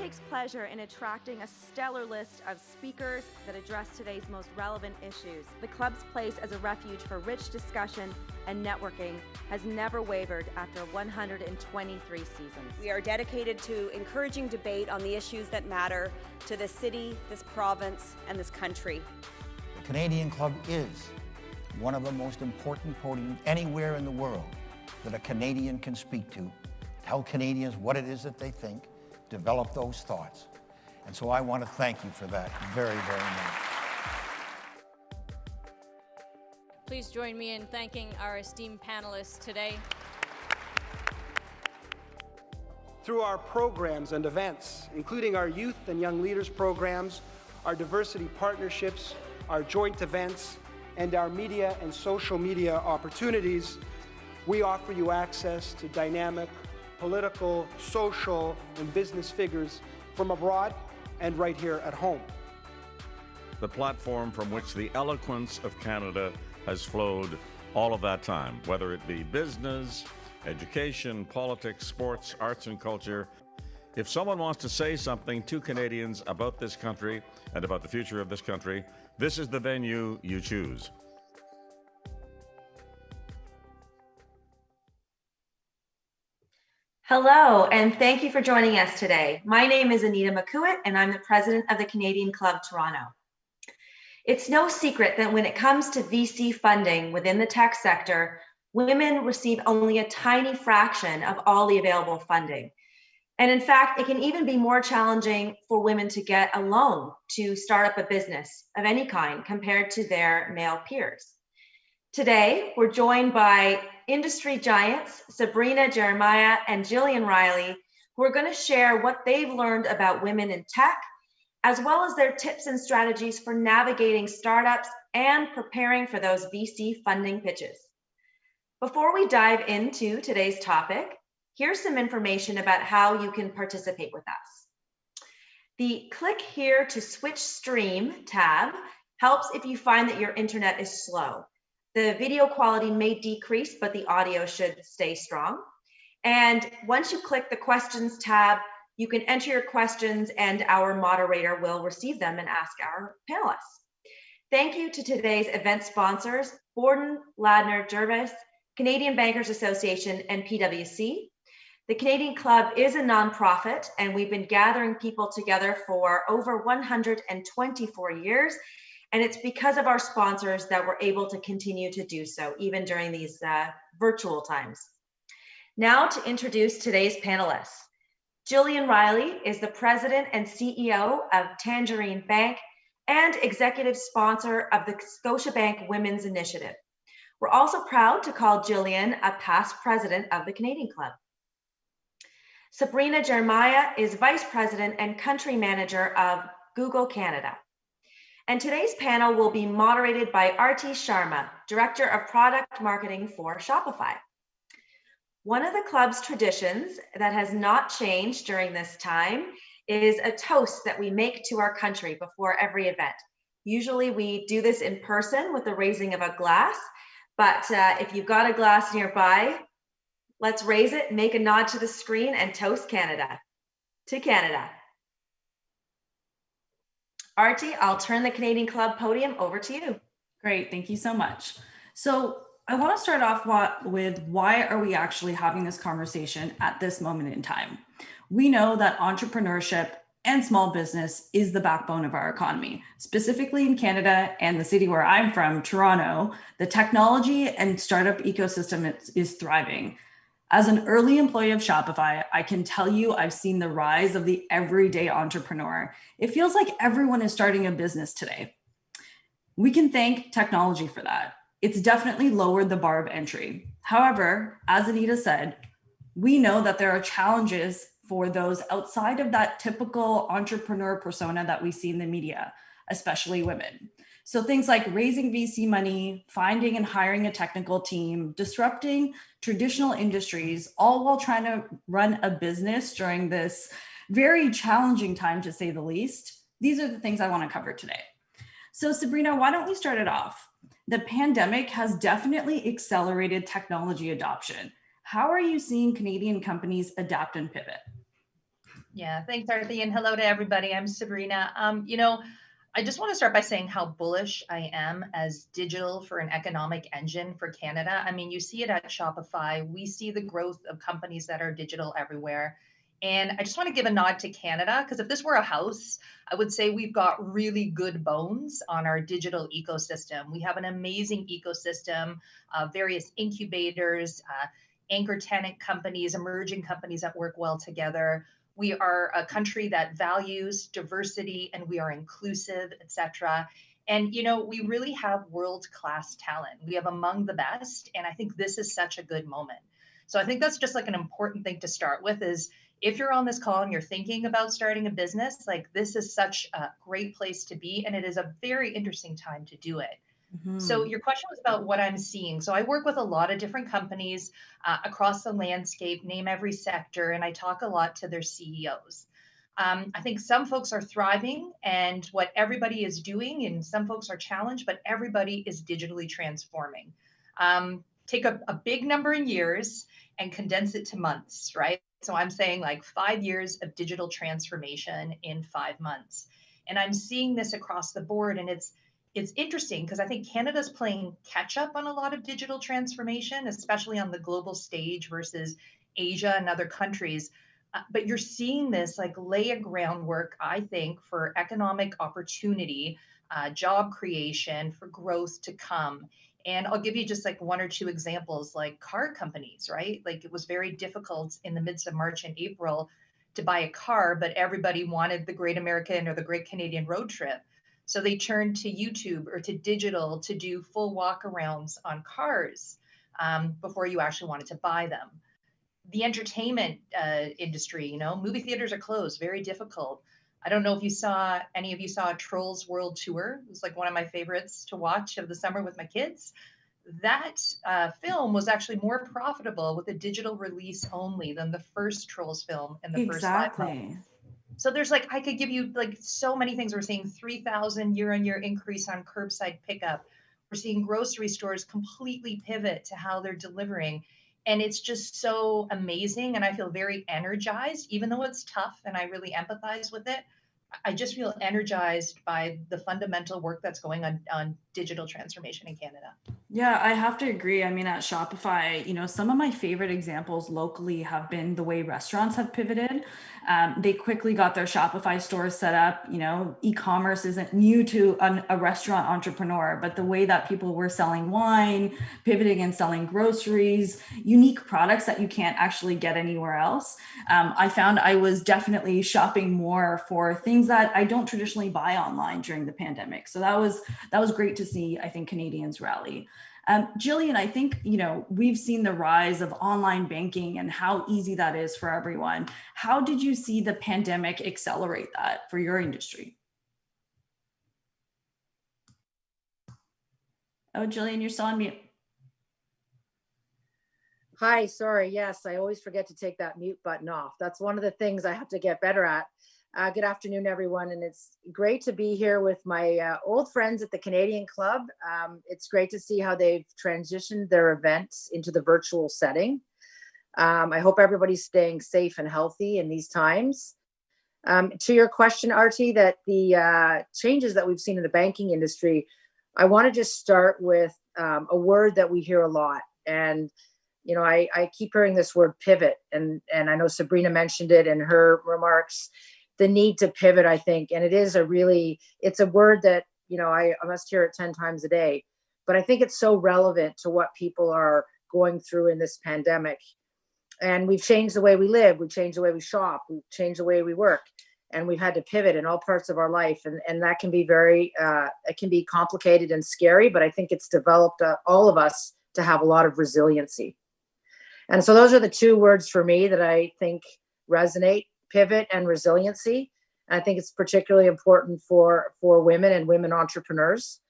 takes pleasure in attracting a stellar list of speakers that address today's most relevant issues. The club's place as a refuge for rich discussion and networking has never wavered after 123 seasons. We are dedicated to encouraging debate on the issues that matter to this city, this province, and this country. The Canadian Club is one of the most important podiums anywhere in the world that a Canadian can speak to, tell Canadians what it is that they think, develop those thoughts. And so I want to thank you for that very, very much. Please join me in thanking our esteemed panelists today. Through our programs and events, including our youth and young leaders programs, our diversity partnerships, our joint events, and our media and social media opportunities, we offer you access to dynamic political, social, and business figures from abroad and right here at home. The platform from which the eloquence of Canada has flowed all of that time, whether it be business, education, politics, sports, arts, and culture. If someone wants to say something to Canadians about this country and about the future of this country, this is the venue you choose. Hello, and thank you for joining us today. My name is Anita McCuitt, and I'm the president of the Canadian Club Toronto. It's no secret that when it comes to VC funding within the tech sector, women receive only a tiny fraction of all the available funding. And in fact, it can even be more challenging for women to get a loan to start up a business of any kind compared to their male peers. Today, we're joined by industry giants, Sabrina, Geremia, and Gillian Riley, who are going to share what they've learned about women in tech, as well as their tips and strategies for navigating startups and preparing for those VC funding pitches. Before we dive into today's topic, here's some information about how you can participate with us. The click here to switch stream tab helps if you find that your internet is slow. The video quality may decrease, but the audio should stay strong. And once you click the questions tab, you can enter your questions and our moderator will receive them and ask our panelists. Thank you to today's event sponsors, Borden, Ladner, Jervis, Canadian Bankers Association, and PwC. The Canadian Club is a nonprofit, and we've been gathering people together for over 124 years. And it's because of our sponsors that we're able to continue to do so, even during these virtual times. Now to introduce today's panelists. Gillian Riley is the president and CEO of Tangerine Bank and executive sponsor of the Scotiabank Women's Initiative. We're also proud to call Gillian a past president of the Canadian Club. Sabrina Geremia is vice president and country manager of Google Canada. And today's panel will be moderated by Arati Sharma, director of product marketing for Shopify. One of the club's traditions that has not changed during this time is a toast that we make to our country before every event. Usually we do this in person with the raising of a glass, but if you've got a glass nearby, let's raise it, make a nod to the screen, and toast Canada. To Canada. Arati, I'll turn the Canadian Club podium over to you. Great, thank you so much. So I want to start off with why are we actually having this conversation at this moment in time? We know that entrepreneurship and small business is the backbone of our economy, specifically in Canada and the city where I'm from, Toronto. The technology and startup ecosystem is thriving. As an early employee of Shopify, I can tell you I've seen the rise of the everyday entrepreneur. It feels like everyone is starting a business today. We can thank technology for that. It's definitely lowered the bar of entry. However, as Anita said, we know that there are challenges for those outside of that typical entrepreneur persona that we see in the media, especially women. So things like raising VC money, finding and hiring a technical team, disrupting traditional industries, all while trying to run a business during this very challenging time, to say the least. These are the things I want to cover today. So Sabrina, why don't we start it off? The pandemic has definitely accelerated technology adoption. How are you seeing Canadian companies adapt and pivot? Yeah, thanks, Arati, and hello to everybody. I'm Sabrina. I just want to start by saying how bullish I am as digital for an economic engine for Canada. I mean, you see it at Shopify. We see the growth of companies that are digital everywhere. And I just want to give a nod to Canada, because if this were a house, I would say we've got really good bones on our digital ecosystem. We have an amazing ecosystem of various incubators, anchor tenant companies, emerging companies that work well together. We are a country that values diversity and we are inclusive, etc. And we really have world-class talent. We have among the best, and I think this is such a good moment. So I think that's just like an important thing to start with is if you're on this call and you're thinking about starting a business, like this is such a great place to be, and it is a very interesting time to do it. So your question was about what I'm seeing. So I work with a lot of different companies across the landscape, name every sector, and I talk a lot to their CEOs. I think some folks are thriving and what everybody is doing, and some folks are challenged, but everybody is digitally transforming. Take a big number in years and condense it to months, right? So I'm saying like 5 years of digital transformation in 5 months. And I'm seeing this across the board, and it's interesting because I think Canada's playing catch up on a lot of digital transformation, especially on the global stage versus Asia and other countries. But you're seeing this like lay a groundwork, I think, for economic opportunity, job creation, for growth to come. And I'll give you just like one or two examples, like car companies, right? Like it was very difficult in the midst of March and April to buy a car, but everybody wanted the Great American or the Great Canadian Road Trip. So they turned to YouTube or to digital to do full walkarounds on cars before you actually wanted to buy them. The entertainment industry, movie theaters are closed, very difficult. I don't know if any of you saw Trolls World Tour. It was like one of my favorites to watch of the summer with my kids. That film was actually more profitable with a digital release only than the first Trolls film in the first 5 months. So there's like, I could give you like so many things. We're seeing 3,000 year-on-year increase on curbside pickup. We're seeing grocery stores completely pivot to how they're delivering. And it's just so amazing. And I feel very energized, even though it's tough and I really empathize with it. I just feel energized by the fundamental work that's going on digital transformation in Canada. Yeah, I have to agree. I mean, at Shopify, some of my favorite examples locally have been the way restaurants have pivoted. They quickly got their Shopify stores set up. E-commerce isn't new to a restaurant entrepreneur, but the way that people were selling wine, pivoting and selling groceries, unique products that you can't actually get anywhere else. I found I was definitely shopping more for things that I don't traditionally buy online during the pandemic. So that was great to see, I think, Canadians rally. Gillian, I think, we've seen the rise of online banking and how easy that is for everyone. How did you see the pandemic accelerate that for your industry? Oh, Gillian, you're still on mute. Hi, sorry. Yes, I always forget to take that mute button off. That's one of the things I have to get better at. Good afternoon, everyone. And it's great to be here with my old friends at the Canadian Club. It's great to see how they've transitioned their events into the virtual setting. I hope everybody's staying safe and healthy in these times. To your question, Arati, that the changes that we've seen in the banking industry, I want to just start with a word that we hear a lot. And I keep hearing this word pivot. And I know Sabrina mentioned it in her remarks. The need to pivot, I think, and it's a word that, I must hear it 10 times a day, but I think it's so relevant to what people are going through in this pandemic. And we've changed the way we live, we've changed the way we shop, we've changed the way we work, and we've had to pivot in all parts of our life. And that can be it can be complicated and scary, but I think it's developed all of us to have a lot of resiliency. And so those are the two words for me that I think resonate: pivot and resiliency. I think it's particularly important for women and women entrepreneurs.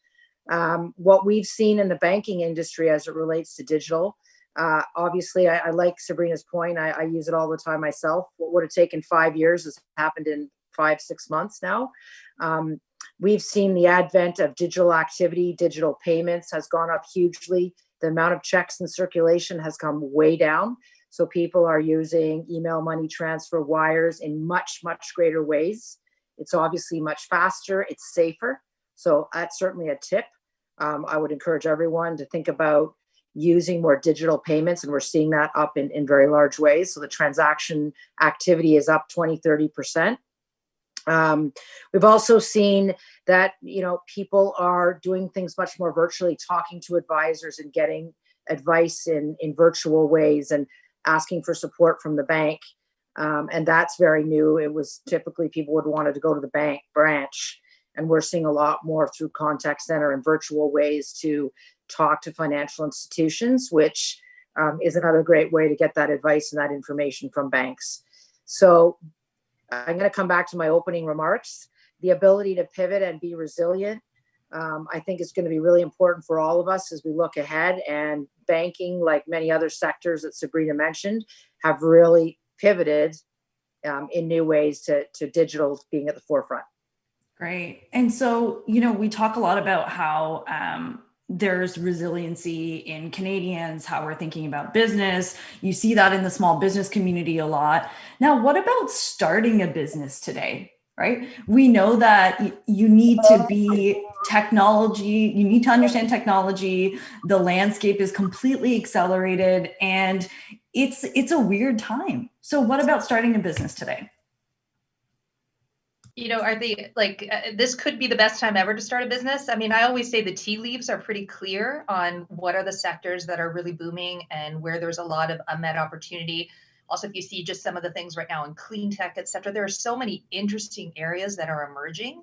What we've seen in the banking industry as it relates to digital, obviously, I like Sabrina's point. I use it all the time myself. What would have taken 5 years has happened in 5-6 months now. We've seen the advent of digital activity, digital payments has gone up hugely. The amount of checks in circulation has come way down. So people are using email money transfer wires in much, much greater ways. It's obviously much faster, it's safer. So that's certainly a tip. I would encourage everyone to think about using more digital payments, and we're seeing that up in very large ways. So the transaction activity is up 20-30%. We've also seen that, people are doing things much more virtually, talking to advisors and getting advice in virtual ways and asking for support from the bank. And that's very new. It was typically people would want to go to the bank branch, and we're seeing a lot more through contact center and virtual ways to talk to financial institutions, which is another great way to get that advice and that information from banks. So I'm going to come back to my opening remarks. The ability to pivot and be resilient, I think is going to be really important for all of us as we look ahead. And banking, like many other sectors that Sabrina mentioned, have really pivoted in new ways to digital being at the forefront. Great. And so, we talk a lot about how there's resiliency in Canadians, how we're thinking about business. You see that in the small business community a lot. Now, what about starting a business today, right? We know that you need to be technology, you need to understand technology. The landscape is completely accelerated and it's a weird time. So what about starting a business today? Are they this could be the best time ever to start a business? I mean, I always say the tea leaves are pretty clear on what are the sectors that are really booming and where there's a lot of unmet opportunity. Also, if you see just some of the things right now in clean tech, et cetera, there are so many interesting areas that are emerging.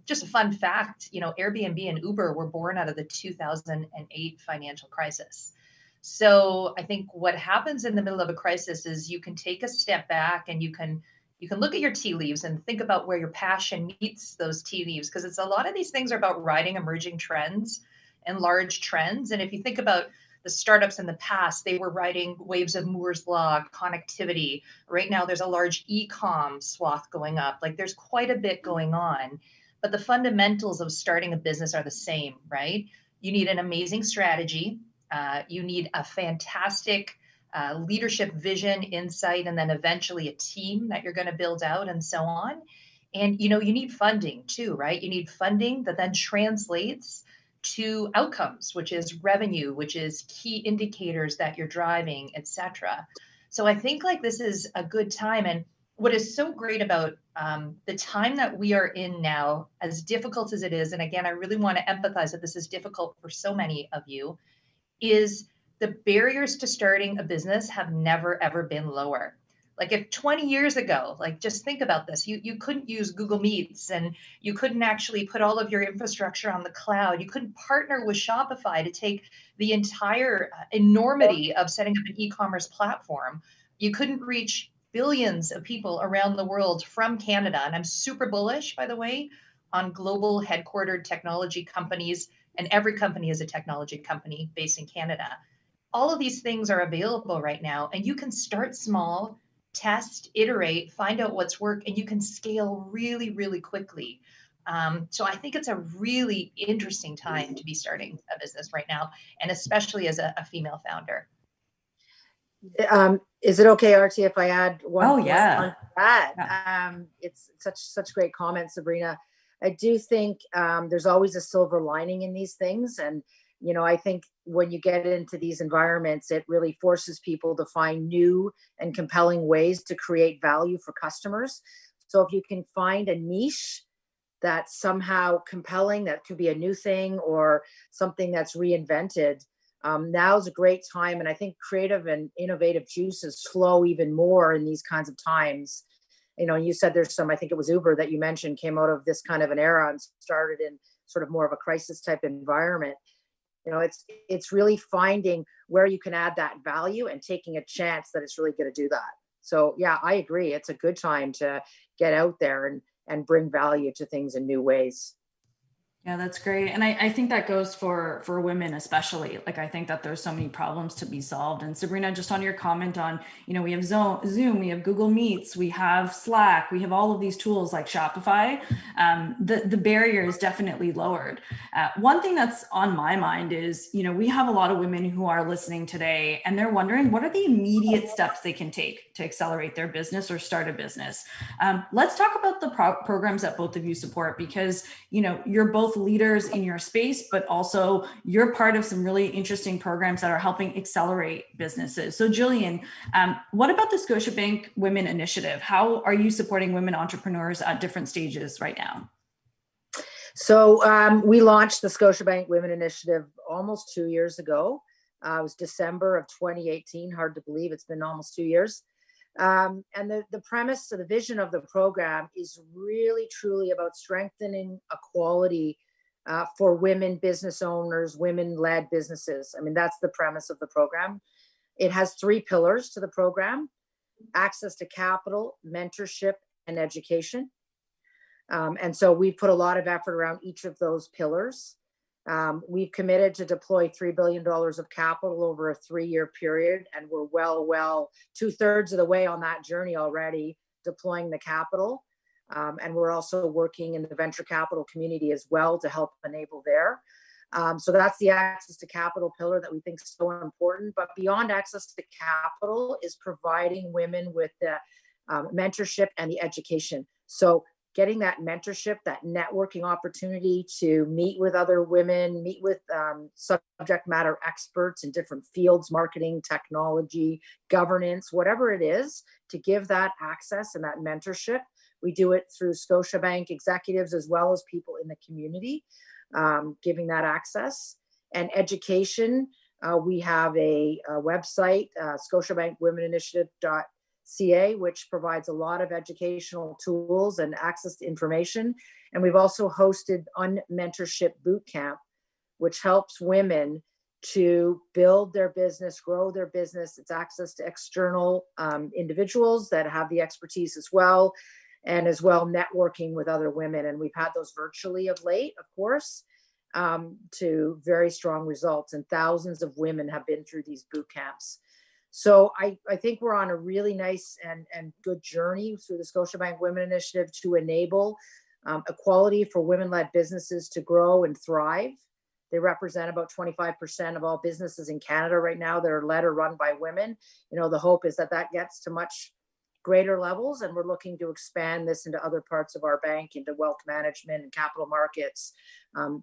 Just a fun fact, Airbnb and Uber were born out of the 2008 financial crisis. So I think what happens in the middle of a crisis is you can take a step back and you can look at your tea leaves and think about where your passion meets those tea leaves, because it's a lot of these things are about riding emerging trends and large trends. And if you think about the startups in the past, they were riding waves of Moore's Law, connectivity. Right now, there's a large e-com swath going up. Like there's quite a bit going on, but the fundamentals of starting a business are the same, right? You need an amazing strategy. You need a fantastic leadership vision, insight, and then eventually a team that you're going to build out and so on. And, you need funding too, right? You need funding that then translates to outcomes, which is revenue, which is key indicators that you're driving, et cetera. So I think this is a good time. And what is so great about the time that we are in now, as difficult as it is, and again, I really want to empathize that this is difficult for so many of you, is the barriers to starting a business have never, ever been lower. If 20 years ago, just think about this, you couldn't use Google Meets and you couldn't actually put all of your infrastructure on the cloud. You couldn't partner with Shopify to take the entire enormity of setting up an e-commerce platform. You couldn't reach billions of people around the world from Canada. And I'm super bullish, by the way, on global headquartered technology companies. And every company is a technology company based in Canada. All of these things are available right now, and you can start small, test, iterate, find out what's worked, and you can scale really, really quickly. So I think it's a really interesting time to be starting a business right now, and especially as a female founder. Is it okay, Arati, if I add one? Oh, yeah. On that? Yeah. It's such great comments, Sabrina. I do think there's always a silver lining in these things, and I think when you get into these environments, it really forces people to find new and compelling ways to create value for customers. So if you can find a niche that's somehow compelling, that could be a new thing or something that's reinvented, now's a great time. And I think creative and innovative juices flow even more in these kinds of times. You said there's some, I think it was Uber that you mentioned, came out of this kind of an era and started in sort of more of a crisis type environment. It's really finding where you can add that value and taking a chance that it's really going to do that. So yeah, I agree. It's a good time to get out there and bring value to things in new ways. Yeah, that's great. And I think that goes for women especially. Like, I think that there's so many problems to be solved. And Sabrina, just on your comment on, we have Zoom, we have Google Meets, we have Slack, we have all of these tools like Shopify. The barrier is definitely lowered. One thing that's on my mind is, we have a lot of women who are listening today and they're wondering, what are the immediate steps they can take to accelerate their business or start a business? Let's talk about the programs that both of you support, because, you're both leaders in your space, but also you're part of some really interesting programs that are helping accelerate businesses. So Gillian, what about the Scotiabank Women Initiative? How are you supporting women entrepreneurs at different stages right now? So we launched the Scotiabank Women Initiative almost 2 years ago. It was December of 2018. Hard to believe it's been almost 2 years. And the premise, so the vision of the program is really truly about strengthening equality for women business owners, women-led businesses. I mean, that's the premise of the program. It has 3 pillars to the program: access to capital, mentorship, and education. And so we put a lot of effort around each of those pillars. We've committed to deploy $3 billion of capital over a 3-year period, and we're well 2/3 of the way on that journey already, deploying the capital. And we're also working in the venture capital community as well to help enable there. So that's the access to capital pillar that we think is so important. But beyond access to capital is providing women with the mentorship and the education. So getting that mentorship, that networking opportunity to meet with other women, meet with subject matter experts in different fields, marketing, technology, governance, whatever it is, to give that access and that mentorship. We do it through Scotiabank executives as well as people in the community, giving that access. And education, we have a website, scotiabankwomeninitiative.ca, which provides a lot of educational tools and access to information. And we've also hosted Unmentorship Bootcamp, which helps women to build their business, grow their business. It's access to external individuals that have the expertise as well, and as well networking with other women. And we've had those virtually of late, of course, to very strong results. And thousands of women have been through these boot camps. So I think we're on a really nice and good journey through the Scotiabank Women Initiative to enable equality for women-led businesses to grow and thrive. They represent about 25% of all businesses in Canada right now that are led or run by women. The hope is that gets to much greater levels, and we're looking to expand this into other parts of our bank, into wealth management and capital markets,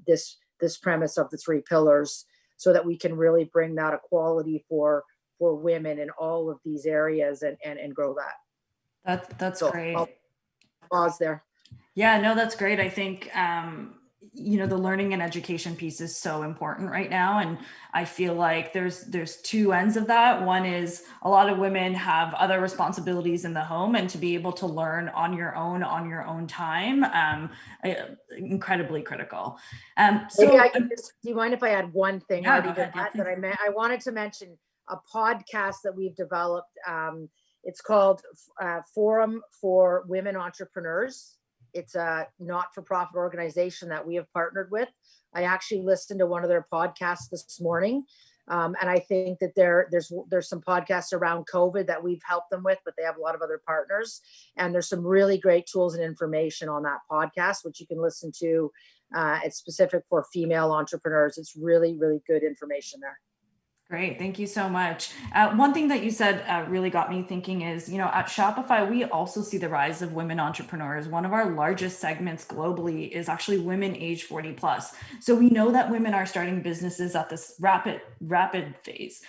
this premise of the 3 pillars, so that we can really bring that equality for women in all of these areas and grow that. That's so great. I'll pause there. Yeah, no, that's great. I think the learning and education piece is so important right now. And I feel like there's 2 ends of that. One is a lot of women have other responsibilities in the home, and to be able to learn on your own time, incredibly critical. Do you mind if I add one thing? Yeah, I wanted to mention a podcast that we've developed. It's called Forum for Women Entrepreneurs. It's a not-for-profit organization that we have partnered with. I actually listened to one of their podcasts this morning. And I think that there's some podcasts around COVID that we've helped them with, but they have a lot of other partners. And there's some really great tools and information on that podcast, which you can listen to. It's specific for female entrepreneurs. It's really, really good information there. Great. Thank you so much. One thing that you said really got me thinking is, at Shopify, we also see the rise of women entrepreneurs. One of our largest segments globally is actually women age 40 plus. So we know that women are starting businesses at this rapid phase.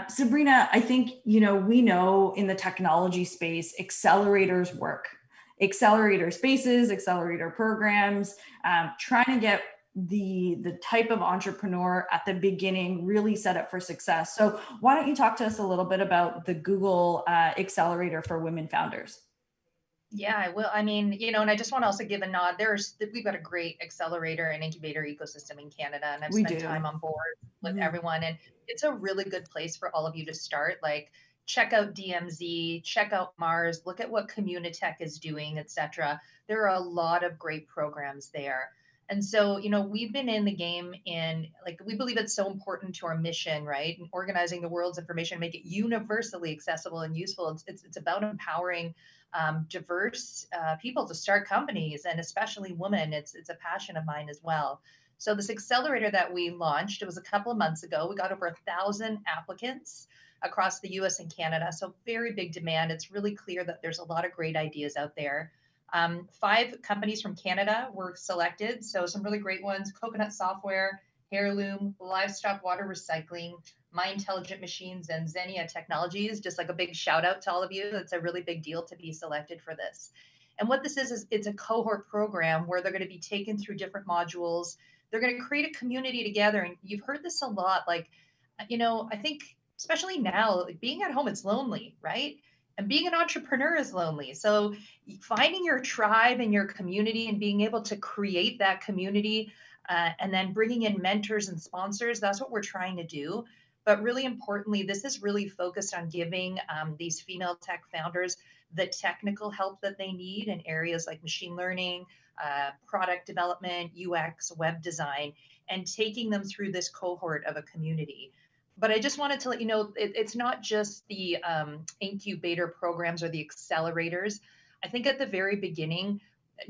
Sabrina, I think, we know in the technology space, accelerators work. Accelerator spaces, accelerator programs, trying to get the type of entrepreneur at the beginning really set up for success. So why don't you talk to us a little bit about the Google Accelerator for Women Founders? Yeah, I will. I mean, and I just want to also give a nod. We've got a great accelerator and incubator ecosystem in Canada, and I've spent time on board with everyone, and it's a really good place for all of you to start. Like, check out DMZ, check out Mars, look at what Communitech is doing, etc. There are a lot of great programs there. And so, we've been in the game in, like, we believe it's so important to our mission, right? And organizing the world's information, make it universally accessible and useful. It's about empowering diverse people to start companies, and especially women. It's a passion of mine as well. So this accelerator that we launched, it was a couple of months ago. We got over 1,000 applicants across the US and Canada. So very big demand. It's really clear that there's a lot of great ideas out there. 5 companies from Canada were selected. So some really great ones: Coconut Software, Heirloom, Livestock Water Recycling, My Intelligent Machines, and Xenia Technologies. Just like a big shout out to all of you. It's a really big deal to be selected for this. And what this is it's a cohort program where they're going to be taken through different modules. They're going to create a community together. And you've heard this a lot. Like, I think especially now, like, being at home, it's lonely, right? And being an entrepreneur is lonely. So finding your tribe and your community and being able to create that community, and then bringing in mentors and sponsors, that's what we're trying to do. But really importantly, this is really focused on giving these female tech founders the technical help that they need in areas like machine learning, product development, UX, web design, and taking them through this cohort of a community. But I just wanted to let you know, it's not just the incubator programs or the accelerators. I think at the very beginning,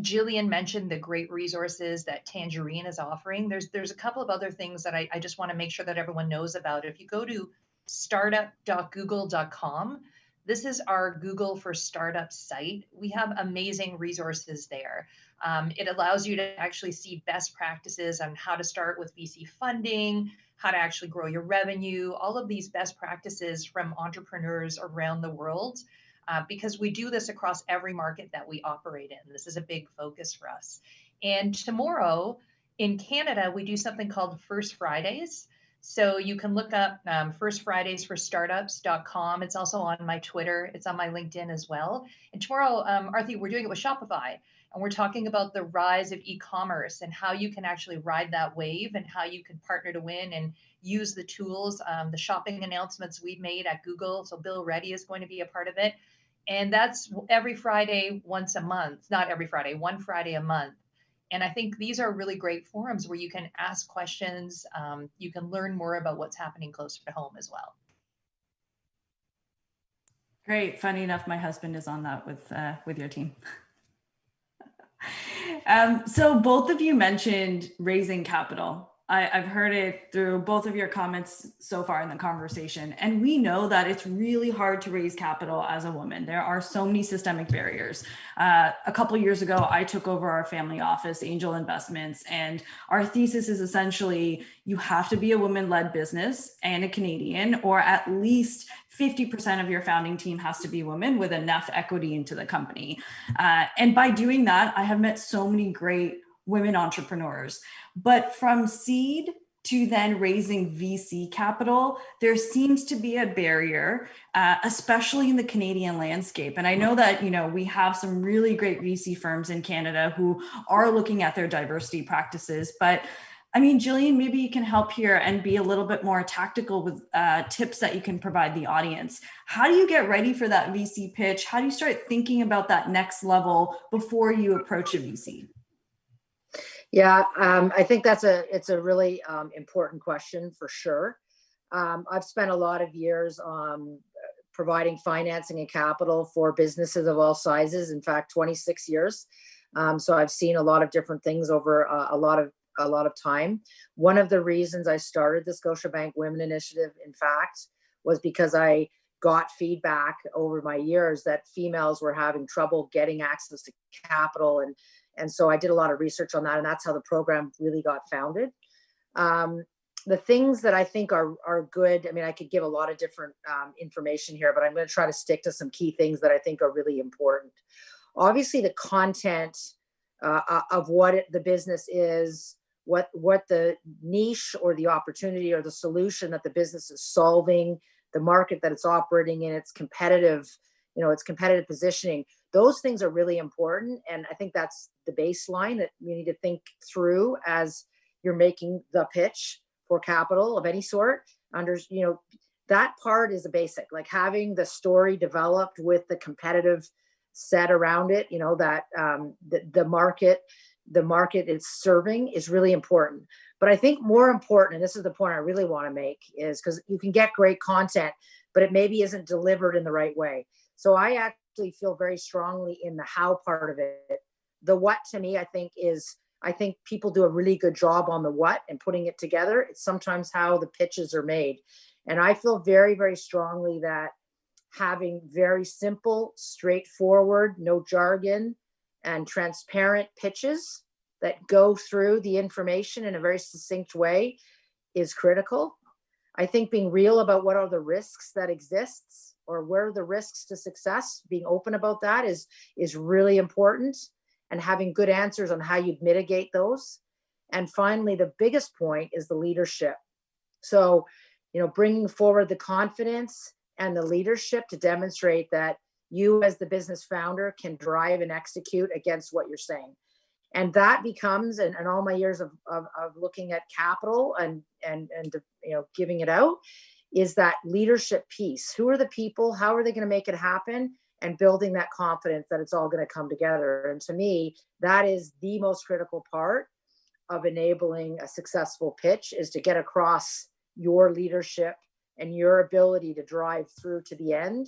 Gillian mentioned the great resources that Tangerine is offering. There's a couple of other things that I just want to make sure that everyone knows about. If you go to startup.google.com, this is our Google for Startups site. We have amazing resources there. It allows you to actually see best practices on how to start with VC funding, how to actually grow your revenue, all of these best practices from entrepreneurs around the world, because we do this across every market that we operate in. This is a big focus for us. And tomorrow in Canada, we do something called First Fridays. So you can look up First Fridays for startups.com. It's also on my Twitter. It's on my LinkedIn as well. And tomorrow, Arati, we're doing it with Shopify. And we're talking about the rise of e-commerce and how you can actually ride that wave and how you can partner to win and use the tools, the shopping announcements we've made at Google. So Bill Reddy is going to be a part of it. And that's every Friday, once a month, not every Friday, one Friday a month. And I think these are really great forums where you can ask questions. You can learn more about what's happening closer to home as well. Great. Funny enough, my husband is on that with your team. So both of you mentioned raising capital. I've heard it through both of your comments so far in the conversation. And we know that it's really hard to raise capital as a woman. There are so many systemic barriers. A couple of years ago, I took over our family office, Angel Investments, and our thesis is essentially you have to be a woman-led business and a Canadian, or at least 50% of your founding team has to be women with enough equity into the company. And by doing that, I have met so many great women entrepreneurs. But from seed to then raising VC capital, there seems to be a barrier, especially in the Canadian landscape. And I know that, we have some really great VC firms in Canada who are looking at their diversity practices. But I mean, Gillian, maybe you can help here and be a little bit more tactical with tips that you can provide the audience. How do you get ready for that VC pitch? How do you start thinking about that next level before you approach a VC? Yeah, I think it's a really important question for sure. I've spent a lot of years providing financing and capital for businesses of all sizes. In fact, 26 years. So I've seen a lot of different things over a lot of time. One of the reasons I started the Scotiabank Women Initiative, in fact, was because I got feedback over my years that females were having trouble getting access to capital, and so I did a lot of research on that, and that's how the program really got founded. The things that I think are good, I mean, I could give a lot of different information here, but I'm going to try to stick to some key things that I think are really important. Obviously, the content of what the business is, what the niche or the opportunity or the solution that the business is solving, the market that it's operating in, its competitive positioning. Those things are really important. And I think that's the baseline that you need to think through as you're making the pitch for capital of any sort. That part is a basic, like having the story developed with the competitive set around it, that the market, the market it's serving is really important. But I think more important, and this is the point I really want to make, is because you can get great content, but it maybe isn't delivered in the right way. So I actually feel very strongly in the how part of it. The what, to me, I think people do a really good job on the what and putting it together. It's sometimes how the pitches are made. And I feel very, very strongly that having very simple, straightforward, no jargon, and transparent pitches that go through the information in a very succinct way is critical. I think being real about what are the risks that exists, or where are the risks to success, being open about that is really important, and having good answers on how you mitigate those. And finally, the biggest point is the leadership. So, bringing forward the confidence and the leadership to demonstrate that you as the business founder can drive and execute against what you're saying. And that becomes, and all my years of looking at capital and giving it out, is that leadership piece. Who are the people? How are they going to make it happen? And building that confidence that it's all going to come together. And to me, that is the most critical part of enabling a successful pitch, is to get across your leadership and your ability to drive through to the end.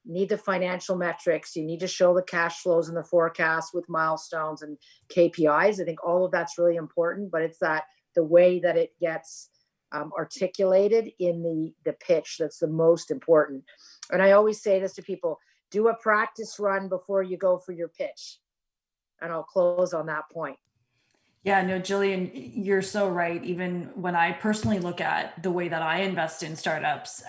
You need the financial metrics. You need to show the cash flows and the forecast with milestones and KPIs. I think all of that's really important, but it's that the way that it gets articulated in the pitch that's the most important. And I always say this to people: do a practice run before you go for your pitch. And I'll close on that point. Yeah, no, Gillian, you're so right. Even when I personally look at the way that I invest in startups,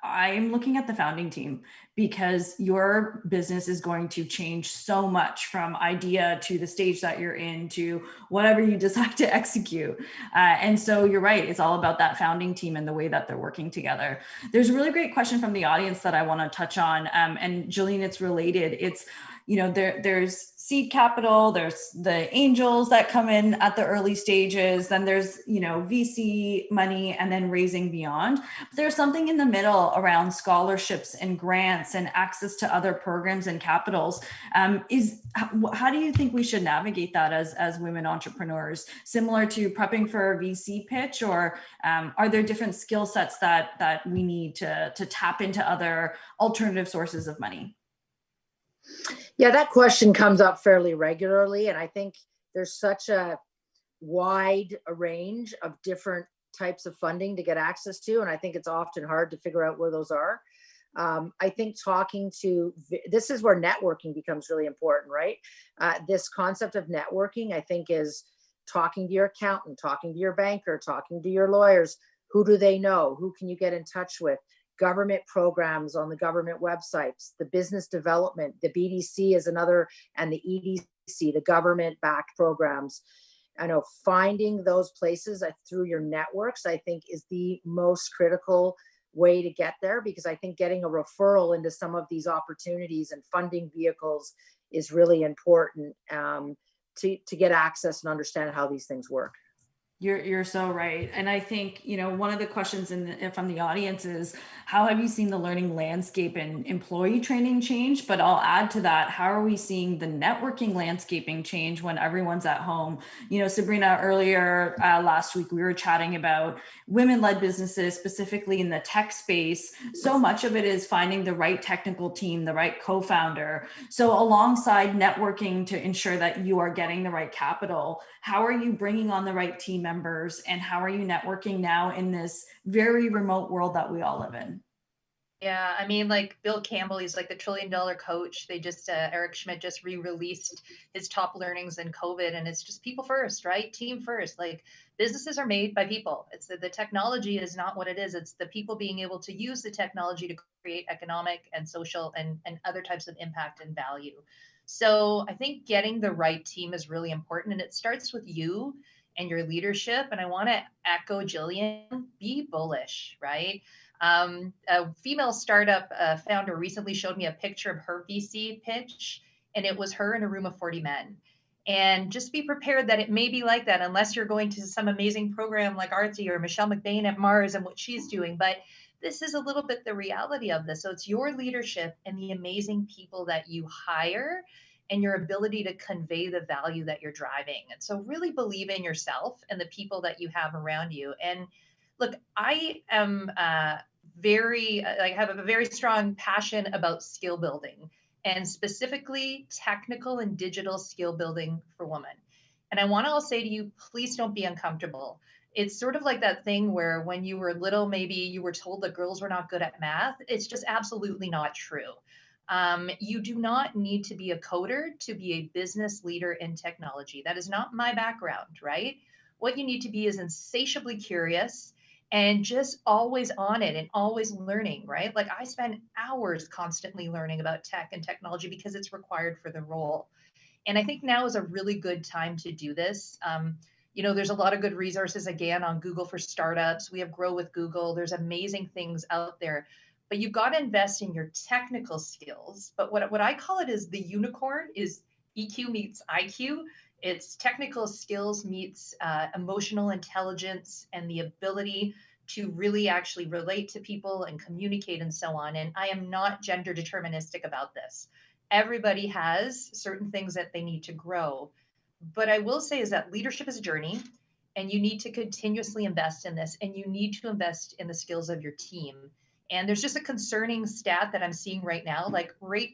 I'm looking at the founding team, because your business is going to change so much from idea to the stage that you're in to whatever you decide to execute. And so you're right. It's all about that founding team and the way that they're working together. There's a really great question from the audience that I want to touch on. And Gillian, it's related. It's, there's seed capital, there's the angels that come in at the early stages, then there's, VC money, and then raising beyond. But there's something in the middle around scholarships and grants and access to other programs and capitals. How do you think we should navigate that as women entrepreneurs? Similar to prepping for a VC pitch, or are there different skill sets that we need to tap into other alternative sources of money? Yeah, that question comes up fairly regularly. And I think there's such a wide range of different types of funding to get access to. And I think it's often hard to figure out where those are. I think this is where networking becomes really important, right? This concept of networking, I think, is talking to your accountant, talking to your banker, talking to your lawyers. Who do they know? Who can you get in touch with? Government programs on the government websites, the business development, the BDC is another, and the EDC, the government-backed programs. I know finding those places through your networks, I think, is the most critical way to get there, because I think getting a referral into some of these opportunities and funding vehicles is really important to get access and understand how these things work. You're so right. And I think, one of the questions from the audience is, how have you seen the learning landscape and employee training change? But I'll add to that, how are we seeing the networking landscaping change when everyone's at home? Sabrina, earlier last week, we were chatting about women-led businesses, specifically in the tech space. So much of it is finding the right technical team, the right co-founder. So alongside networking to ensure that you are getting the right capital, how are you bringing on the right team members, and how are you networking now in this very remote world that we all live in? Yeah, I mean, like Bill Campbell, he's like the $1 trillion coach. They just, Eric Schmidt just re-released his top learnings in COVID, and it's just people first, right? Team first. Like, businesses are made by people. It's the technology is not what it is. It's the people being able to use the technology to create economic and social and other types of impact and value. So I think getting the right team is really important, and it starts with you and your leadership. And I want to echo Gillian, be bullish, right? A female startup founder recently showed me a picture of her VC pitch, and it was her in a room of 40 men. And just be prepared that it may be like that, unless you're going to some amazing program like Arati or Michelle McBain at Mars and what she's doing. But this is a little bit the reality of this. So it's your leadership and the amazing people that you hire and your ability to convey the value that you're driving. And so really believe in yourself and the people that you have around you. And look, I am I have a very strong passion about skill building, and specifically technical and digital skill building for women. And I want to all say to you, please don't be uncomfortable. It's sort of like that thing where when you were little, maybe you were told that girls were not good at math. It's just absolutely not true. You do not need to be a coder to be a business leader in technology. That is not my background, right? What you need to be is insatiably curious and just always on it and always learning, right? Like I spend hours constantly learning about tech and technology because it's required for the role. And I think now is a really good time to do this. There's a lot of good resources, again, on Google for startups. We have Grow with Google. There's amazing things out there. But you've got to invest in your technical skills. But what I call it is the unicorn is EQ meets IQ. It's technical skills meets emotional intelligence and the ability to really actually relate to people and communicate and so on. And I am not gender deterministic about this. Everybody has certain things that they need to grow. But I will say is that leadership is a journey, and you need to continuously invest in this, and you need to invest in the skills of your team. And there's just a concerning stat that I'm seeing right now. Like right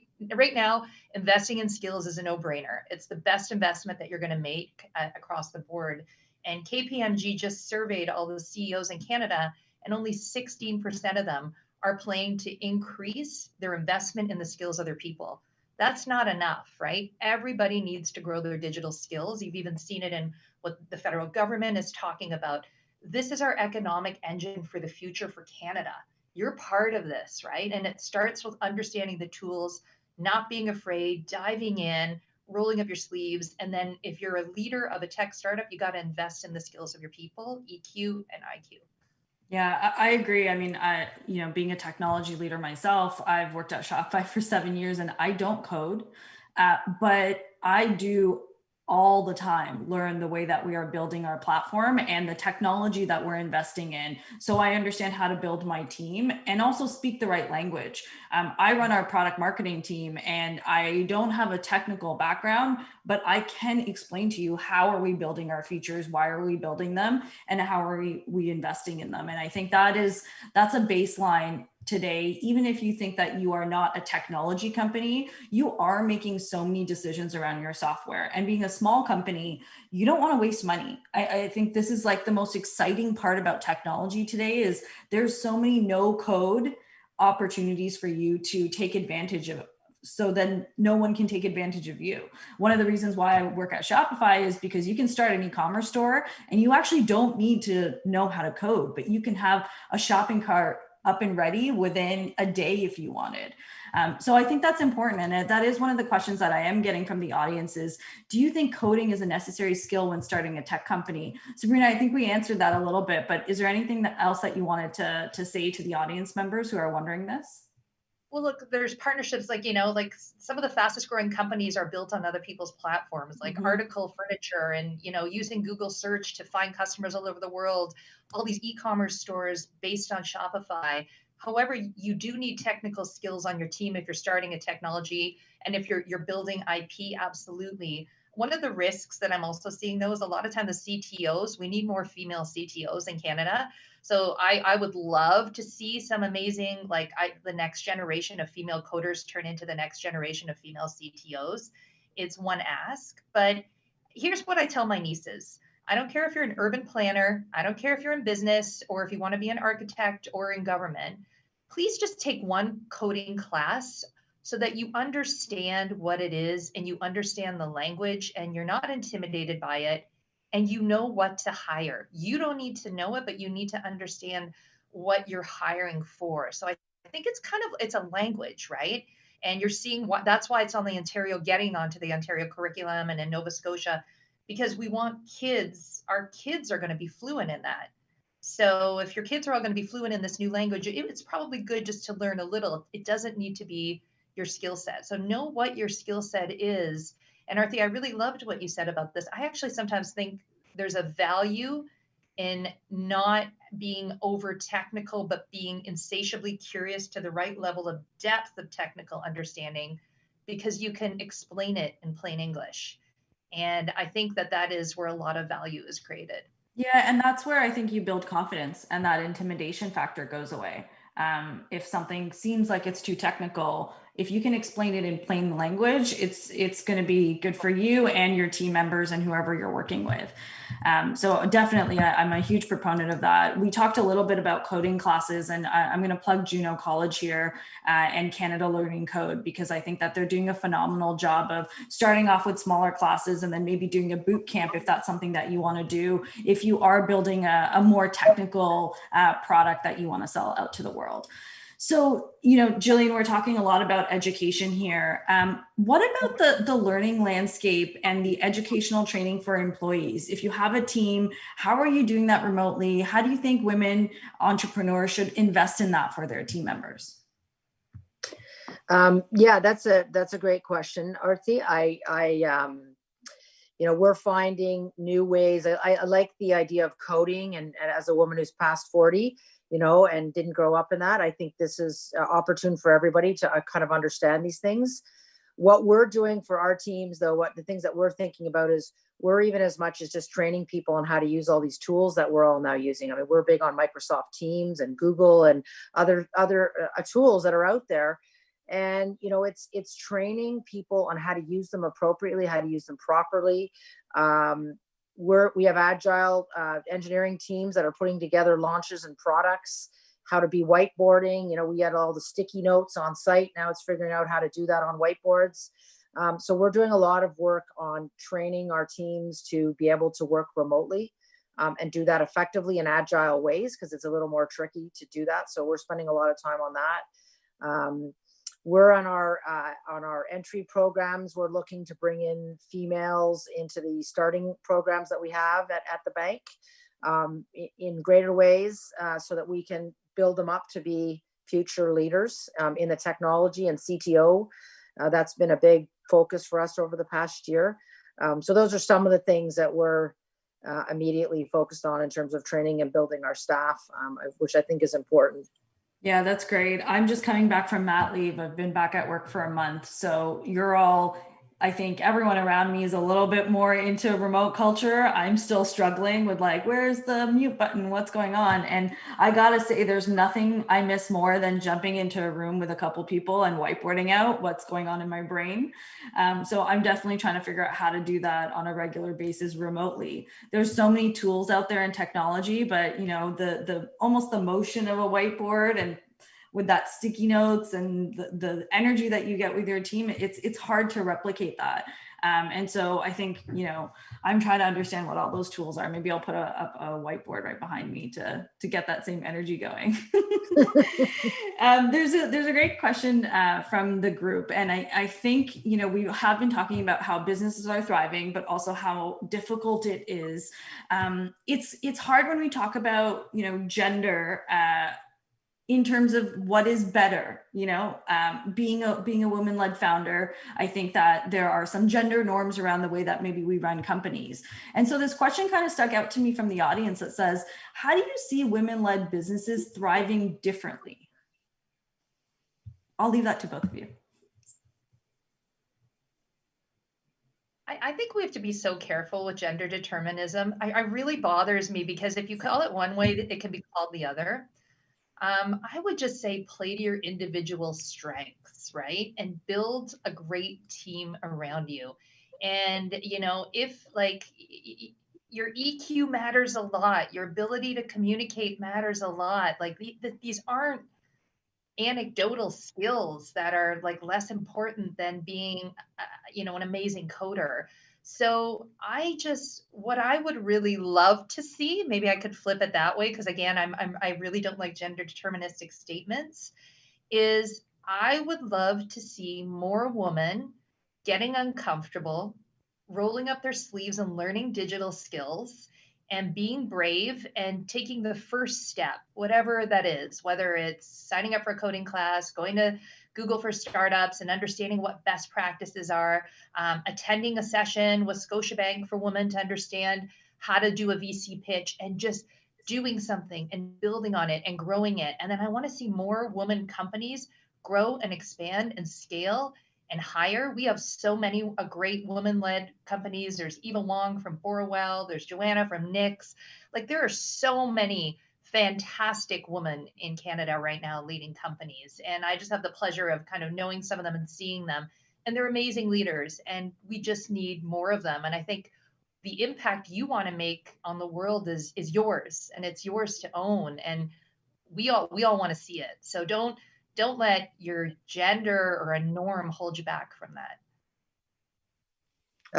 now, investing in skills is a no-brainer. It's the best investment that you're going to make across the board. And KPMG just surveyed all the CEOs in Canada, and only 16% of them are planning to increase their investment in the skills of their people. That's not enough, right? Everybody needs to grow their digital skills. You've even seen it in what the federal government is talking about. This is our economic engine for the future for Canada. You're part of this, right? And it starts with understanding the tools, not being afraid, diving in, rolling up your sleeves. And then if you're a leader of a tech startup, you got to invest in the skills of your people, EQ and IQ. Yeah, I agree. I mean, being a technology leader myself, I've worked at Shopify for 7 years and I don't code, but I do all the time learn the way that we are building our platform and the technology that we're investing in. So I understand how to build my team and also speak the right language. I run our product marketing team and I don't have a technical background, but I can explain to you how are we building our features, why are we building them, and how are we investing in them. And I think that's a baseline today. Even if you think that you are not a technology company, you are making so many decisions around your software. And being a small company, you don't want to waste money. I think this is like the most exciting part about technology today is there's so many no code opportunities for you to take advantage of, so then no one can take advantage of you. One of the reasons why I work at Shopify is because you can start an e-commerce store and you actually don't need to know how to code, but you can have a shopping cart up and ready within a day if you wanted. So I think that's important. And that is one of the questions that I am getting from the audience is, do you think coding is a necessary skill when starting a tech company? Sabrina, I think we answered that a little bit, but is there anything else that you wanted to say to the audience members who are wondering this? Well, look, there's partnerships like some of the fastest growing companies are built on other people's platforms, like Article Furniture and, using Google search to find customers all over the world, all these e-commerce stores based on Shopify. However, you do need technical skills on your team if you're starting a technology and if you're building IP, absolutely. One of the risks that I'm also seeing, though, is a lot of time the CTOs, we need more female CTOs in Canada. So I would love to see some amazing, the next generation of female coders turn into the next generation of female CTOs. It's one ask, but here's what I tell my nieces. I don't care if you're an urban planner. I don't care if you're in business or if you want to be an architect or in government. Please just take one coding class so that you understand what it is and you understand the language and you're not intimidated by it. And you know what to hire. You don't need to know it, but you need to understand what you're hiring for. So I think it's a language, right? And you're seeing that's why it's on the Ontario, getting onto the Ontario curriculum and in Nova Scotia, because we want our kids are going to be fluent in that. So if your kids are all going to be fluent in this new language, it's probably good just to learn a little. It doesn't need to be your skill set. So know what your skill set is. And Arati, I really loved what you said about this. I actually sometimes think there's a value in not being over technical, but being insatiably curious to the right level of depth of technical understanding, because you can explain it in plain English. And I think that that is where a lot of value is created. Yeah, and that's where I think you build confidence and that intimidation factor goes away. If something seems like it's too technical, if you can explain it in plain language, it's going to be good for you and your team members and whoever you're working with. So definitely, I'm a huge proponent of that. We talked a little bit about coding classes, and I'm going to plug Juno College here and Canada Learning Code, because I think that they're doing a phenomenal job of starting off with smaller classes and then maybe doing a boot camp if that's something that you want to do, if you are building a more technical product that you want to sell out to the world. So, Gillian, we're talking a lot about education here. What about the learning landscape and the educational training for employees? If you have a team, how are you doing that remotely? How do you think women entrepreneurs should invest in that for their team members? Yeah, that's a great question, Arati. We're finding new ways. I like the idea of coding, and as a woman who's past 40, and didn't grow up in that, I think this is opportune for everybody to kind of understand these things. What we're doing for our teams, though, the things that we're thinking about is we're even as much as just training people on how to use all these tools that we're all now using. I mean, we're big on Microsoft Teams and Google and other tools that are out there. And, it's training people on how to use them appropriately, how to use them properly. We have agile engineering teams that are putting together launches and products, how to be whiteboarding. We had all the sticky notes on site. Now it's figuring out how to do that on whiteboards. So we're doing a lot of work on training our teams to be able to work remotely and do that effectively in agile ways, because it's a little more tricky to do that. So we're spending a lot of time on that. We're on our entry programs. We're looking to bring in females into the starting programs that we have at the bank in greater ways, so that we can build them up to be future leaders in the technology and CTO. That's been a big focus for us over the past year. So those are some of the things that we're immediately focused on in terms of training and building our staff, which I think is important. Yeah, that's great. I'm just coming back from mat leave. I've been back at work for a month. So I think everyone around me is a little bit more into remote culture. I'm still struggling with where's the mute button? What's going on? And I gotta say, there's nothing I miss more than jumping into a room with a couple people and whiteboarding out what's going on in my brain. So I'm definitely trying to figure out how to do that on a regular basis remotely. There's so many tools out there in technology, but the almost the motion of a whiteboard and with that sticky notes and the energy that you get with your team, it's hard to replicate that. And so I think, I'm trying to understand what all those tools are. Maybe I'll put a whiteboard right behind me to get that same energy going. There's a great question from the group. And I think, we have been talking about how businesses are thriving, but also how difficult it is. It's hard when we talk about, gender, in terms of what is better, being a woman-led founder. I think that there are some gender norms around the way that maybe we run companies. And so this question kind of stuck out to me from the audience that says, how do you see women-led businesses thriving differently? I'll leave that to both of you. I think we have to be so careful with gender determinism. I really bothers me, because if you call it one way, it can be called the other. I would just say play to your individual strengths, right? And build a great team around you. And, if your EQ matters a lot, your ability to communicate matters a lot. These aren't anecdotal skills that are less important than being, an amazing coder. So what I would really love to see, maybe I could flip it that way, because again, I really don't like gender deterministic statements, is I would love to see more women getting uncomfortable, rolling up their sleeves and learning digital skills and being brave and taking the first step, whatever that is, whether it's signing up for a coding class, going to Google for startups and understanding what best practices are, attending a session with Scotiabank for women to understand how to do a VC pitch, and just doing something and building on it and growing it. And then I want to see more women companies grow and expand and scale and hire. We have so many great woman-led companies. There's Eva Wong from Borwell. There's Joanna from Nix. Like there are so many fantastic women in Canada right now leading companies. And I just have the pleasure of kind of knowing some of them and seeing them. And they're amazing leaders. And we just need more of them. And I think the impact you want to make on the world is yours, and it's yours to own. And we all want to see it. So don't let your gender or a norm hold you back from that.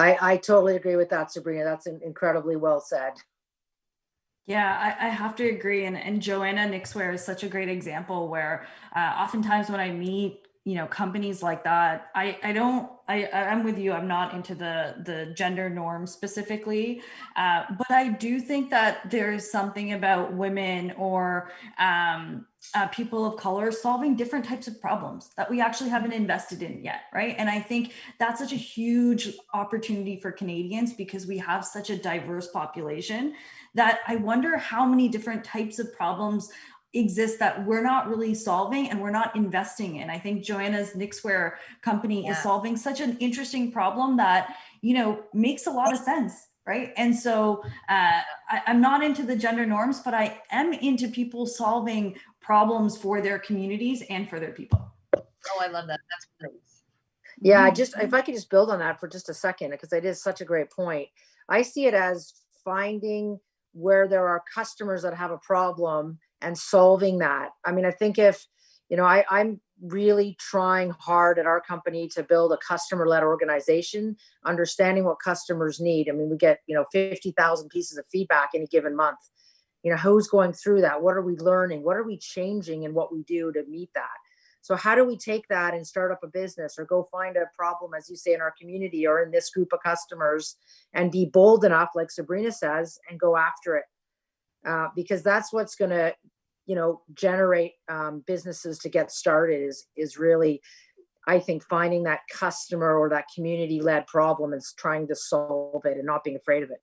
I totally agree with that, Sabrina. That's incredibly well said. Yeah, I have to agree. And Joanna Nixware is such a great example where oftentimes when I meet, companies like that, I'm with you. I'm not into the gender norm specifically, but I do think that there is something about women or people of color solving different types of problems that we actually haven't invested in yet, right? And I think that's such a huge opportunity for Canadians because we have such a diverse population that I wonder how many different types of problems exist that we're not really solving and we're not investing in. I think Joanna's Nixware company is solving such an interesting problem that, makes a lot of sense, right? And so I'm not into the gender norms, but I am into people solving problems for their communities and for their people. Oh, I love that. That's great. Yeah, if I could just build on that for just a second, because it is such a great point. I see it as finding where there are customers that have a problem and solving that. I mean, I think if, I'm really trying hard at our company to build a customer-led organization, understanding what customers need. I mean, we get, 50,000 pieces of feedback any given month. Who's going through that? What are we learning? What are we changing in what we do to meet that? So how do we take that and start up a business or go find a problem, as you say, in our community or in this group of customers and be bold enough, like Sabrina says, and go after it? Because that's what's going to, generate businesses to get started is really, I think, finding that customer or that community-led problem and trying to solve it and not being afraid of it.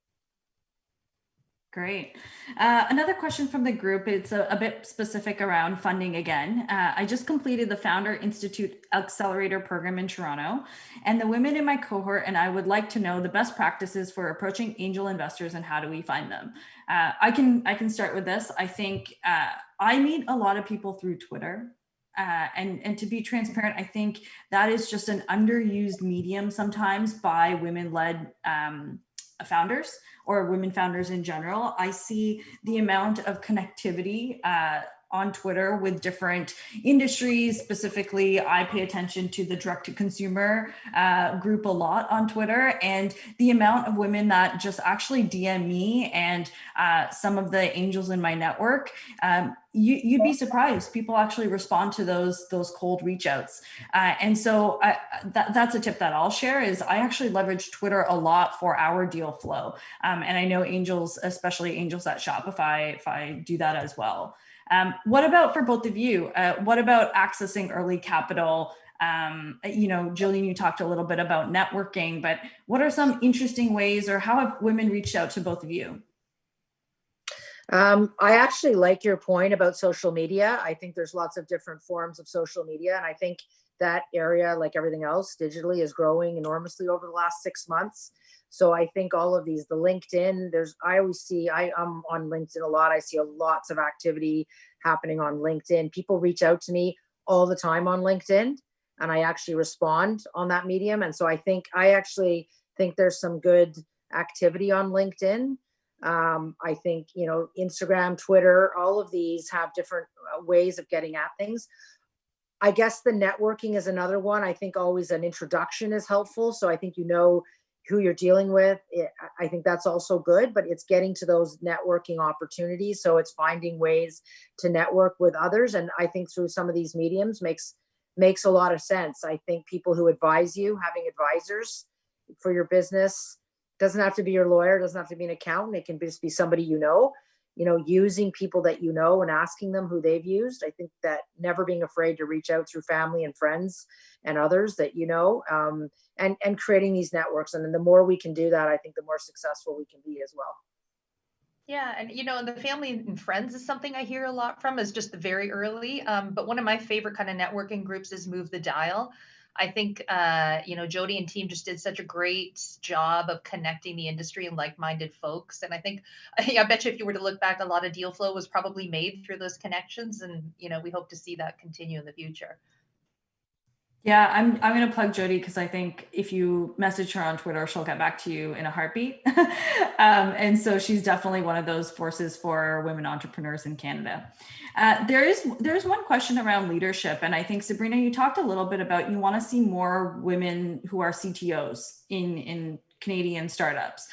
Great. Another question from the group. It's a bit specific around funding again. I just completed the Founder Institute Accelerator program in Toronto, and the women in my cohort and I would like to know the best practices for approaching angel investors and how do we find them. I can start with this. I think I meet a lot of people through Twitter. And to be transparent, I think that is just an underused medium sometimes by women-led founders or women founders in general. I see the amount of connectivity on Twitter with different industries. Specifically, I pay attention to the direct-to-consumer group a lot on Twitter, and the amount of women that just actually DM me and some of the angels in my network, you'd be surprised. People actually respond to those cold reach outs. And so that's a tip that I'll share is I actually leverage Twitter a lot for our deal flow. And I know angels, especially angels at Shopify, do that as well. What about for both of you? What about accessing early capital? Gillian, you talked a little bit about networking, but what are some interesting ways or how have women reached out to both of you? I actually like your point about social media. I think there's lots of different forms of social media. And I think that area, like everything else, digitally is growing enormously over the last 6 months. So I think all of these, the LinkedIn, I'm on LinkedIn a lot. I see lots of activity happening on LinkedIn. People reach out to me all the time on LinkedIn, and I actually respond on that medium. And so I actually think there's some good activity on LinkedIn. I think, Instagram, Twitter, all of these have different ways of getting at things. I guess the networking is another one. I think always an introduction is helpful. So I think who you're dealing with. I think that's also good, but it's getting to those networking opportunities. So it's finding ways to network with others. And I think through some of these mediums makes a lot of sense. I think people who advise you, having advisors for your business, doesn't have to be your lawyer, doesn't have to be an accountant. It can just be somebody using people that and asking them who they've used. I think that never being afraid to reach out through family and friends and others that and creating these networks. And then the more we can do that, I think the more successful we can be as well. Yeah. And, the family and friends is something I hear a lot from is just the very early. But one of my favorite kind of networking groups is Move the Dial. I think, Jody and team just did such a great job of connecting the industry and like-minded folks. And I bet you if you were to look back, a lot of deal flow was probably made through those connections. And, we hope to see that continue in the future. Yeah, I'm going to plug Jody because I think if you message her on Twitter, she'll get back to you in a heartbeat. And so she's definitely one of those forces for women entrepreneurs in Canada. There's one question around leadership. And I think, Sabrina, you talked a little bit about you want to see more women who are CTOs in Canadian startups.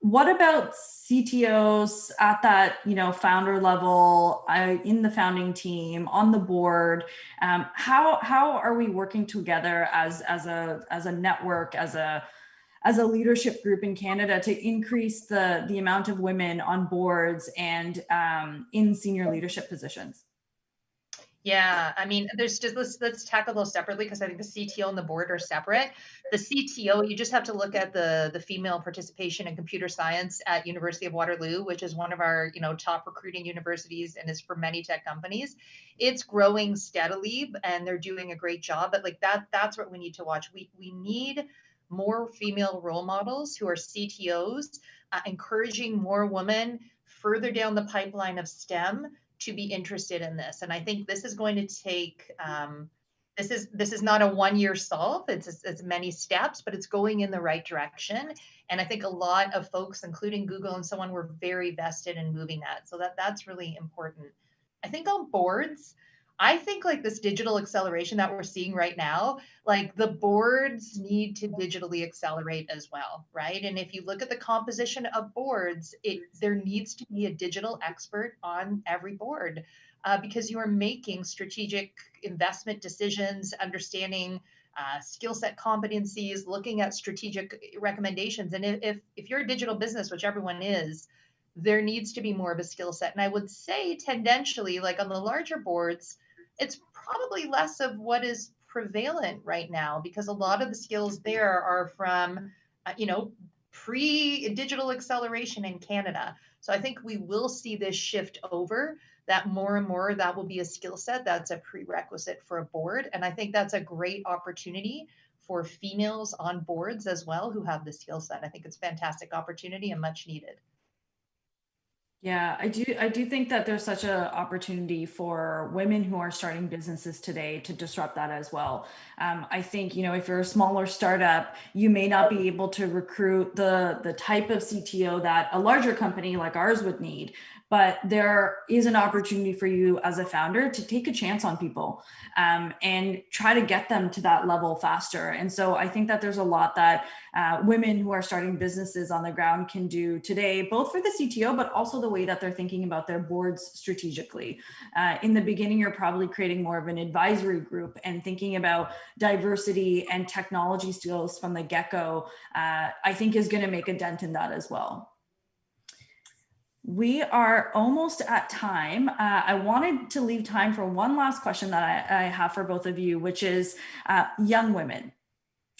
What about CTOs at that, founder level, in the founding team, on the board? How are we working together as a network, as a leadership group in Canada to increase the amount of women on boards and in senior leadership positions? Yeah, I mean, let's tackle those separately because I think the CTO and the board are separate. The CTO, you just have to look at the female participation in computer science at University of Waterloo, which is one of our top recruiting universities and is for many tech companies. It's growing steadily and they're doing a great job. But that's what we need to watch. We need more female role models who are CTOs, encouraging more women further down the pipeline of STEM to be interested in this. And I think this is going to take, this is not a one-year solve. It's many steps, but it's going in the right direction. And I think a lot of folks, including Google and so on, were very vested in moving that. So that's really important. I think on boards, I think this digital acceleration that we're seeing right now, the boards need to digitally accelerate as well, right? And if you look at the composition of boards, there needs to be a digital expert on every board because you are making strategic investment decisions, understanding skill set competencies, looking at strategic recommendations. And if you're a digital business, which everyone is, there needs to be more of a skill set. And I would say tendentially, on the larger boards, it's probably less of what is prevalent right now because a lot of the skills there are from, pre-digital acceleration in Canada. So I think we will see this shift over that more and more that will be a skill set that's a prerequisite for a board. And I think that's a great opportunity for females on boards as well who have the skill set. I think it's a fantastic opportunity and much needed. Yeah, I do think that there's such an opportunity for women who are starting businesses today to disrupt that as well. I think, if you're a smaller startup, you may not be able to recruit the type of CTO that a larger company like ours would need. But there is an opportunity for you as a founder to take a chance on people and try to get them to that level faster. And so I think that there's a lot that women who are starting businesses on the ground can do today, both for the CTO, but also the way that they're thinking about their boards strategically. In the beginning, you're probably creating more of an advisory group and thinking about diversity and technology skills from the get-go, I think is going to make a dent in that as well. We are almost at time. I wanted to leave time for one last question that I have for both of you, which is young women.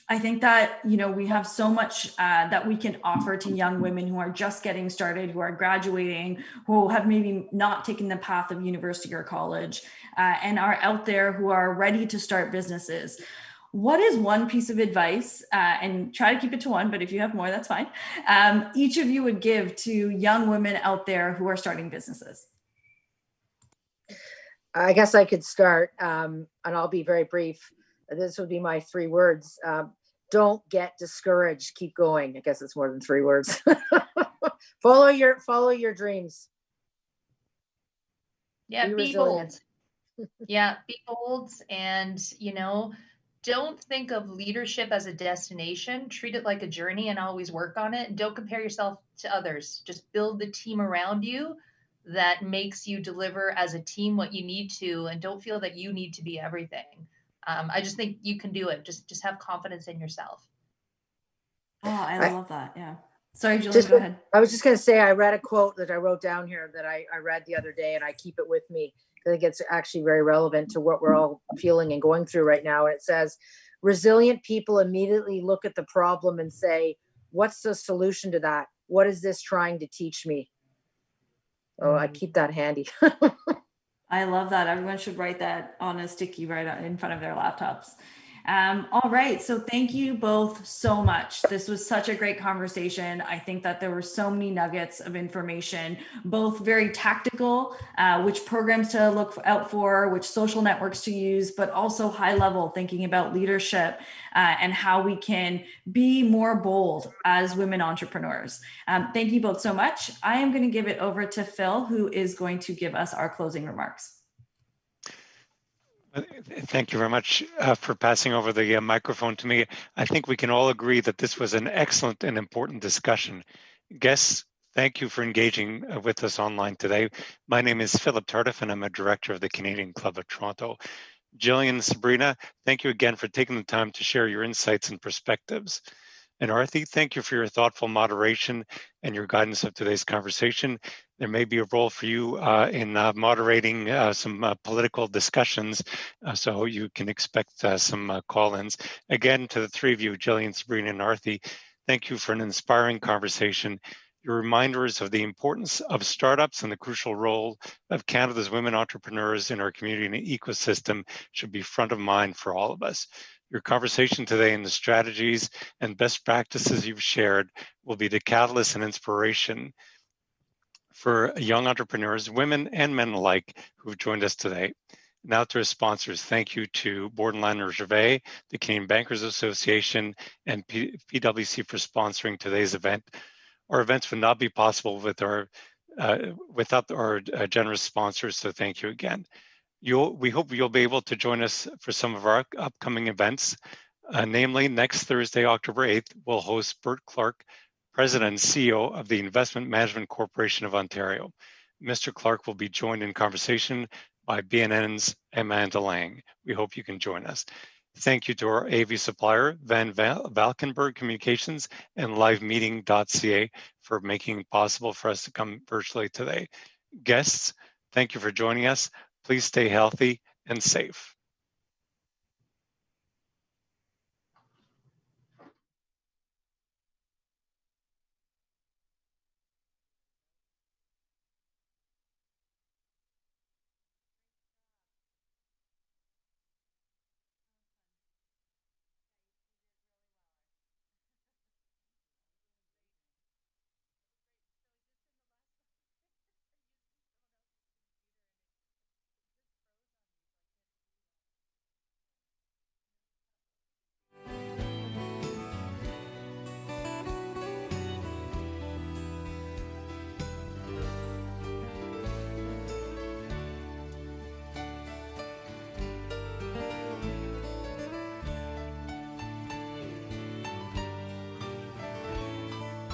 I think that, we have so much that we can offer to young women who are just getting started, who are graduating, who have maybe not taken the path of university or college, and are out there who are ready to start businesses. What is one piece of advice, and try to keep it to one, but if you have more, that's fine, each of you would give to young women out there who are starting businesses? I guess I could start, and I'll be very brief. This would be my 3 words. Don't get discouraged. Keep going. I guess it's more than 3 words. Follow your dreams. Yeah, be bold. Yeah, be bold, and don't think of leadership as a destination. Treat it like a journey and always work on it. And don't compare yourself to others. Just build the team around you that makes you deliver as a team what you need to, and don't feel that you need to be everything. I just think you can do it. Just have confidence in yourself. Oh, I love that. Yeah. Sorry, Gillian, go ahead. I was just going to say, I read a quote that I wrote down here that I read the other day, and I keep it with me. I think it's actually very relevant to what we're all feeling and going through right now. And it says, resilient people immediately look at the problem and say, what's the solution to that? What is this trying to teach me? Oh, I keep that handy. I love that. Everyone should write that on a sticky right in front of their laptops. All right. So thank you both so much. This was such a great conversation. I think that there were so many nuggets of information, both very tactical, which programs to look out for, which social networks to use, but also high level thinking about leadership and how we can be more bold as women entrepreneurs. Thank you both so much. I am going to give it over to Phil, who is going to give us our closing remarks. Thank you very much for passing over the microphone to me. I think we can all agree that this was an excellent and important discussion. Guests, thank you for engaging with us online today. My name is Philip Tardif, and I'm a director of the Canadian Club of Toronto. Gillian and Sabrina, thank you again for taking the time to share your insights and perspectives. And Arati, thank you for your thoughtful moderation and your guidance of today's conversation. There may be a role for you in moderating some political discussions, so you can expect some call-ins. Again, to the three of you, Gillian, Sabrina, and Arati, thank you for an inspiring conversation. Your reminders of the importance of startups and the crucial role of Canada's women entrepreneurs in our community and ecosystem should be front of mind for all of us. Your conversation today and the strategies and best practices you've shared will be the catalyst and inspiration for young entrepreneurs, women and men alike, who've joined us today. Now to our sponsors, thank you to Borden Liner Gervais, the Canadian Bankers Association, and PwC for sponsoring today's event. Our events would not be possible without our generous sponsors, so thank you again. We hope you'll be able to join us for some of our upcoming events. Namely, next Thursday, October 8th, we'll host Bert Clark, President and CEO of the Investment Management Corporation of Ontario. Mr. Clark will be joined in conversation by BNN's Amanda Lang. We hope you can join us. Thank you to our AV supplier, Van Valkenburg Communications and livemeeting.ca for making it possible for us to come virtually today. Guests, thank you for joining us. Please stay healthy and safe.